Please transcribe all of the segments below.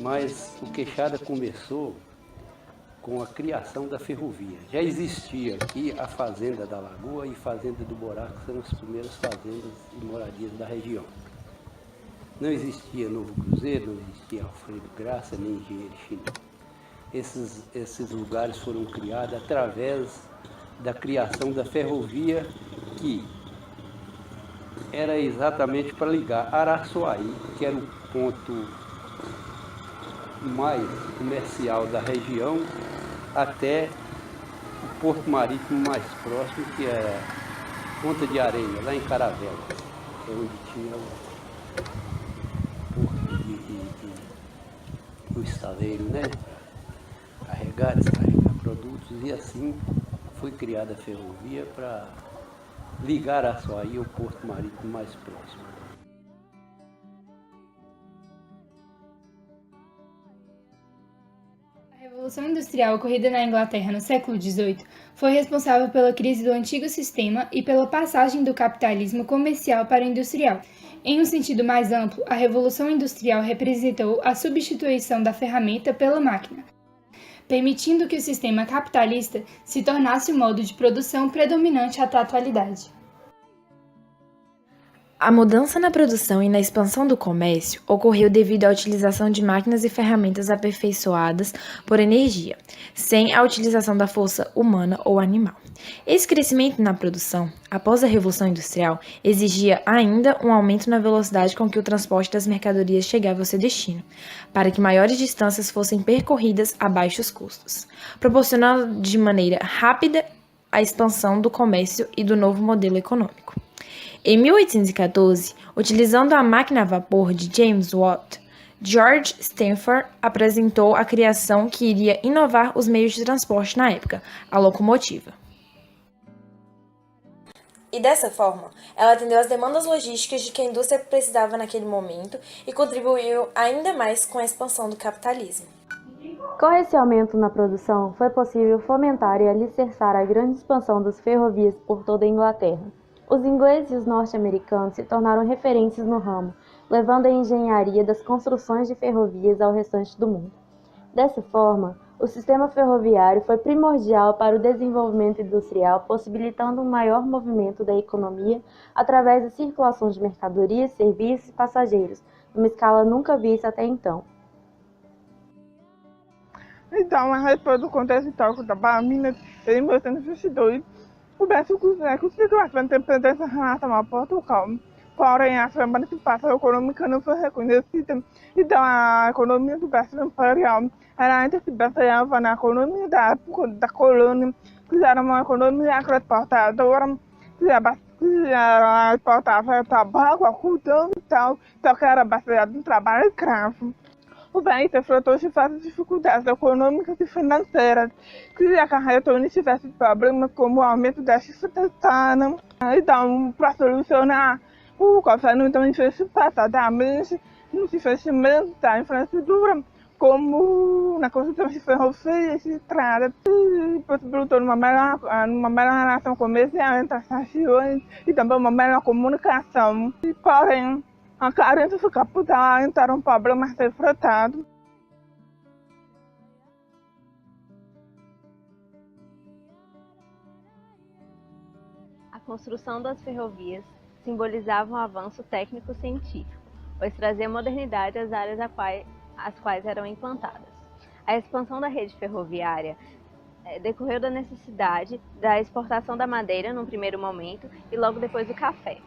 mas o Queixada começou com a criação da ferrovia. Já existia aqui a Fazenda da Lagoa e Fazenda do Buraco, que são as primeiras fazendas e moradias da região. Não existia Novo Cruzeiro, não existia Alfredo Graça, nem Engenheiro Chino. Esses lugares foram criados através da criação da ferrovia, que era exatamente para ligar Araçuaí, que era o ponto mais comercial da região, até o porto marítimo mais próximo, que é Ponta de Areia, lá em Caravelas, que é onde tinha o porto o estaleiro, né? Carregar, descarregar produtos, e assim foi criada a ferrovia para ligar Araçuaí ao porto marítimo mais próximo. A Revolução Industrial ocorrida na Inglaterra no século XVIII foi responsável pela crise do antigo sistema e pela passagem do capitalismo comercial para o industrial. Em um sentido mais amplo, a Revolução Industrial representou a substituição da ferramenta pela máquina, permitindo que o sistema capitalista se tornasse o modo de produção predominante até a atualidade. A mudança na produção e na expansão do comércio ocorreu devido à utilização de máquinas e ferramentas aperfeiçoadas por energia, sem a utilização da força humana ou animal. Esse crescimento na produção, após a Revolução Industrial, exigia ainda um aumento na velocidade com que o transporte das mercadorias chegava ao seu destino, para que maiores distâncias fossem percorridas a baixos custos, proporcionando de maneira rápida a expansão do comércio e do novo modelo econômico. Em 1814, utilizando a máquina a vapor de James Watt, George Stephenson apresentou a criação que iria inovar os meios de transporte na época, a locomotiva. E dessa forma, ela atendeu às demandas logísticas de que a indústria precisava naquele momento e contribuiu ainda mais com a expansão do capitalismo. Com esse aumento na produção, foi possível fomentar e alicerçar a grande expansão das ferrovias por toda a Inglaterra. Os ingleses e os norte-americanos se tornaram referências no ramo, levando a engenharia das construções de ferrovias ao restante do mundo. Dessa forma, o sistema ferroviário foi primordial para o desenvolvimento industrial, possibilitando um maior movimento da economia através da circulação de mercadorias, serviços e passageiros, numa escala nunca vista até então. Então, a respeito do contexto histórico da Bahia Minas, em 1822, o Brasil conseguiu a sua independência em relação a Portugal, porém a sua participação econômica não foi reconhecida. Então, a economia do Brasil imperial era ainda se baseava na economia da época da colônia, que era uma economia agroexportadora, que exportava tabaco, algodão e tal, só que era baseado no trabalho escravo. O país enfrentou diversas dificuldades econômicas e financeiras, que acarretou em diversos problemas, como o aumento da cifra sana. Então, para solucionar, o governo então investiu pesadamente nos investimentos da infraestrutura, como na construção de ferrovias e estradas, e possibilitou uma melhor relação comercial entre as nações e também uma melhor comunicação. Porém, a carência do capital ainda era um problema a ser enfrentado. A construção das ferrovias simbolizava um avanço técnico-científico, pois trazia modernidade às áreas às quais eram implantadas. A expansão da rede ferroviária decorreu da necessidade da exportação da madeira num primeiro momento e logo depois do café.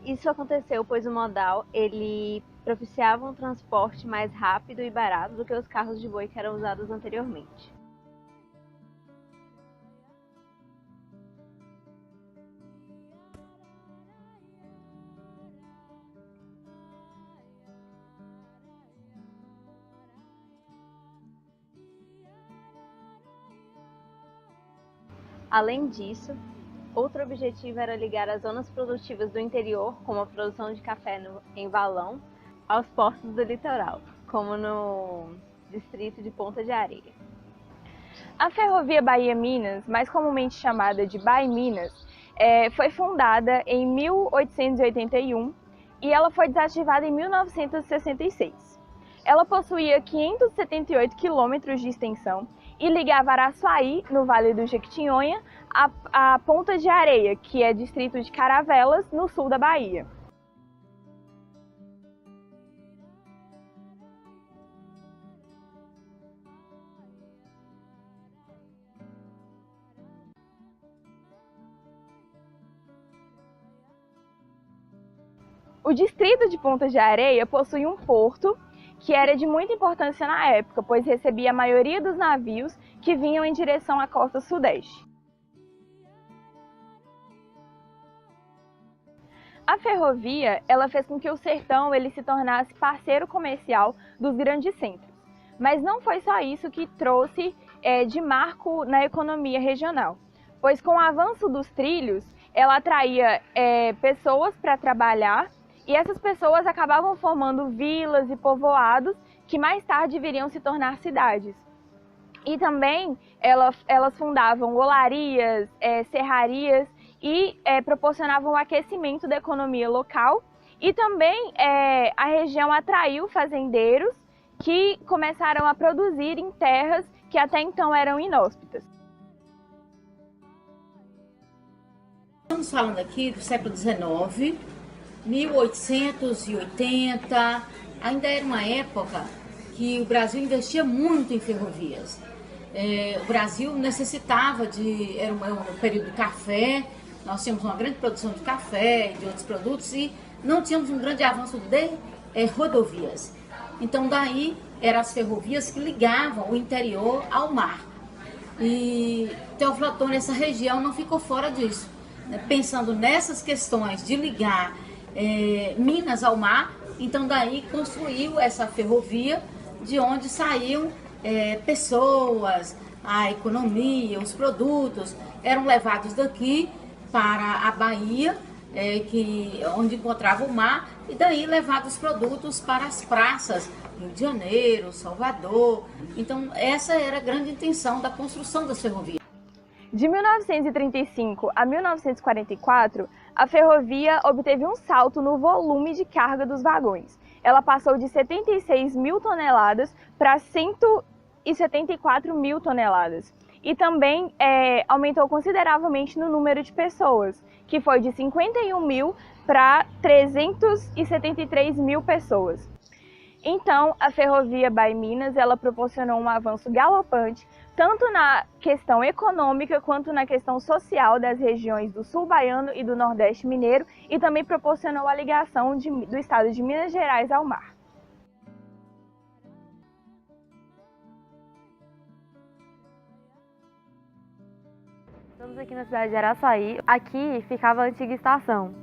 Isso aconteceu pois o modal ele propiciava um transporte mais rápido e barato do que os carros de boi que eram usados anteriormente. Além disso, outro objetivo era ligar as zonas produtivas do interior, como a produção de café em Valão, aos portos do litoral, como no distrito de Ponta de Areia. A Ferrovia Bahia-Minas, mais comumente chamada de Bahia-Minas, foi fundada em 1881 e ela foi desativada em 1966. ela possuía 578 quilômetros de extensão e ligava Araçuaí, no Vale do Jequitinhonha, a Ponta de Areia, que é distrito de Caravelas, no sul da Bahia. O distrito de Ponta de Areia possui um porto que era de muita importância na época, pois recebia a maioria dos navios que vinham em direção à costa sudeste. A ferrovia, ela fez com que o sertão ele se tornasse parceiro comercial dos grandes centros. Mas não foi só isso que trouxe de marco na economia regional, pois com o avanço dos trilhos, ela atraía pessoas para trabalhar, e essas pessoas acabavam formando vilas e povoados que mais tarde viriam se tornar cidades. E também elas fundavam olarias, serrarias e proporcionavam o aquecimento da economia local. E também a região atraiu fazendeiros que começaram a produzir em terras que até então eram inóspitas. Estamos falando aqui do século XIX, 1880, ainda era uma época que o Brasil investia muito em ferrovias. O Brasil necessitava era um período de café, nós tínhamos uma grande produção de café e de outros produtos e não tínhamos um grande avanço de rodovias. Então daí eram as ferrovias que ligavam o interior ao mar. E Teófilo Otoni, essa região não ficou fora disso, né? Pensando nessas questões de ligar Minas ao mar, então daí construiu essa ferrovia de onde saíam pessoas, a economia, os produtos eram levados daqui para a Bahia, onde encontrava o mar, e daí levados os produtos para as praças, Rio de Janeiro, Salvador. Então essa era a grande intenção da construção das ferrovias. De 1935 a 1944, a ferrovia obteve um salto no volume de carga dos vagões. Ela passou de 76 mil toneladas para 174 mil toneladas. E também aumentou consideravelmente no número de pessoas, que foi de 51 mil para 373 mil pessoas. Então, a ferrovia Bahia-Minas, ela proporcionou um avanço galopante, tanto na questão econômica quanto na questão social das regiões do sul baiano e do nordeste mineiro, e também proporcionou a ligação do estado de Minas Gerais ao mar. Estamos aqui na cidade de Araçuaí. Aqui ficava a antiga estação.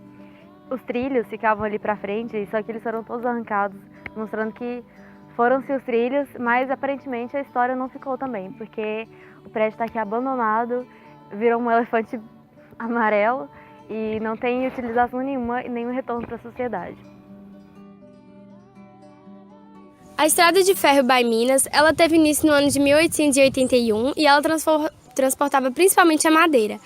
Os trilhos ficavam ali para frente, só que eles foram todos arrancados, mostrando que foram-se os trilhos, mas aparentemente a história não ficou também, porque o prédio está aqui abandonado, virou um elefante amarelo e não tem utilização nenhuma e nenhum retorno para a sociedade. A estrada de ferro Bahia-Minas, ela teve início no ano de 1881 e ela transportava principalmente a madeira.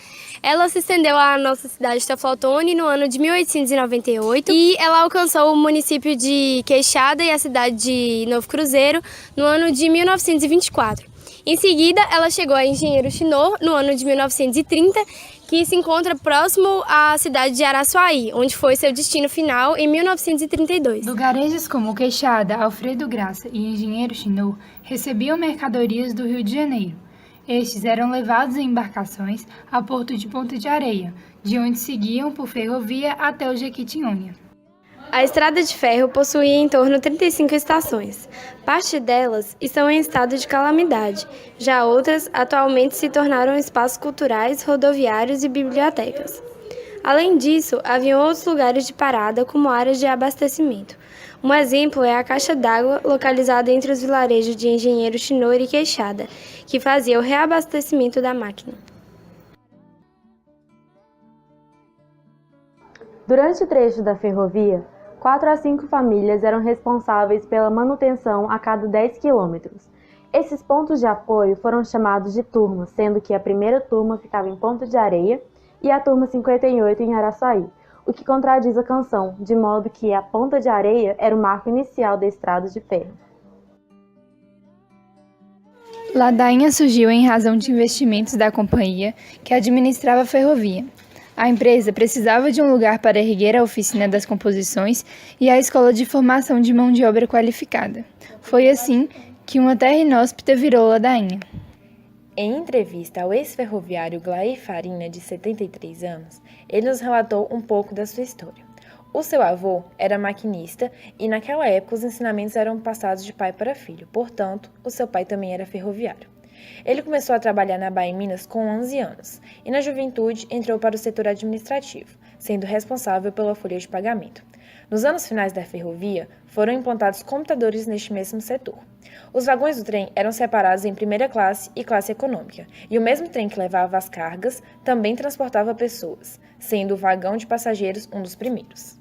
Ela se estendeu à nossa cidade de Teófilo Otoni no ano de 1898 e ela alcançou o município de Queixada e a cidade de Novo Cruzeiro no ano de 1924. Em seguida, ela chegou a Engenheiro Chinor no ano de 1930, que se encontra próximo à cidade de Araçuaí, onde foi seu destino final em 1932. Lugarejos como Queixada, Alfredo Graça e Engenheiro Chinor recebiam mercadorias do Rio de Janeiro. Estes eram levados em embarcações a Porto de Ponta de Areia, de onde seguiam por ferrovia até o Jequitinhonha. A estrada de ferro possuía em torno de 35 estações. Parte delas estão em estado de calamidade, já outras atualmente se tornaram espaços culturais, rodoviários e bibliotecas. Além disso, haviam outros lugares de parada como áreas de abastecimento. Um exemplo é a caixa d'água localizada entre os vilarejos de Engenheiro Chinor e Queixada, que fazia o reabastecimento da máquina. Durante o trecho da ferrovia, 4 a 5 famílias eram responsáveis pela manutenção a cada 10 quilômetros. Esses pontos de apoio foram chamados de turmas, sendo que a primeira turma ficava em Ponta de Areia e a turma 58 em Araçuaí, o que contradiz a canção, de modo que a Ponta de Areia era o marco inicial da estrada de ferro. Ladainha surgiu em razão de investimentos da companhia que administrava a ferrovia. A empresa precisava de um lugar para erguer a oficina das composições e a escola de formação de mão de obra qualificada. Foi assim que uma terra inóspita virou Ladainha. Em entrevista ao ex-ferroviário Glair Farina, de 73 anos, ele nos relatou um pouco da sua história. O seu avô era maquinista e naquela época os ensinamentos eram passados de pai para filho, portanto, o seu pai também era ferroviário. Ele começou a trabalhar na Bahia Minas com 11 anos e na juventude entrou para o setor administrativo, sendo responsável pela folha de pagamento. Nos anos finais da ferrovia, foram implantados computadores neste mesmo setor. Os vagões do trem eram separados em primeira classe e classe econômica, e o mesmo trem que levava as cargas também transportava pessoas, sendo o vagão de passageiros um dos primeiros.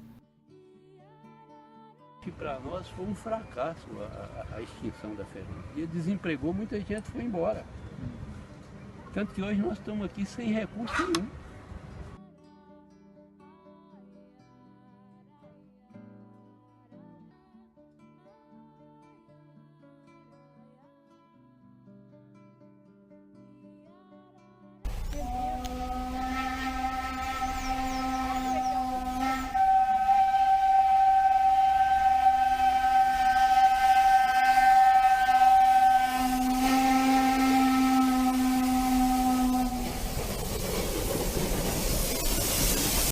Para nós foi um fracasso a extinção da ferrovia, desempregou, muita gente foi embora. Tanto que hoje nós estamos aqui sem recurso nenhum.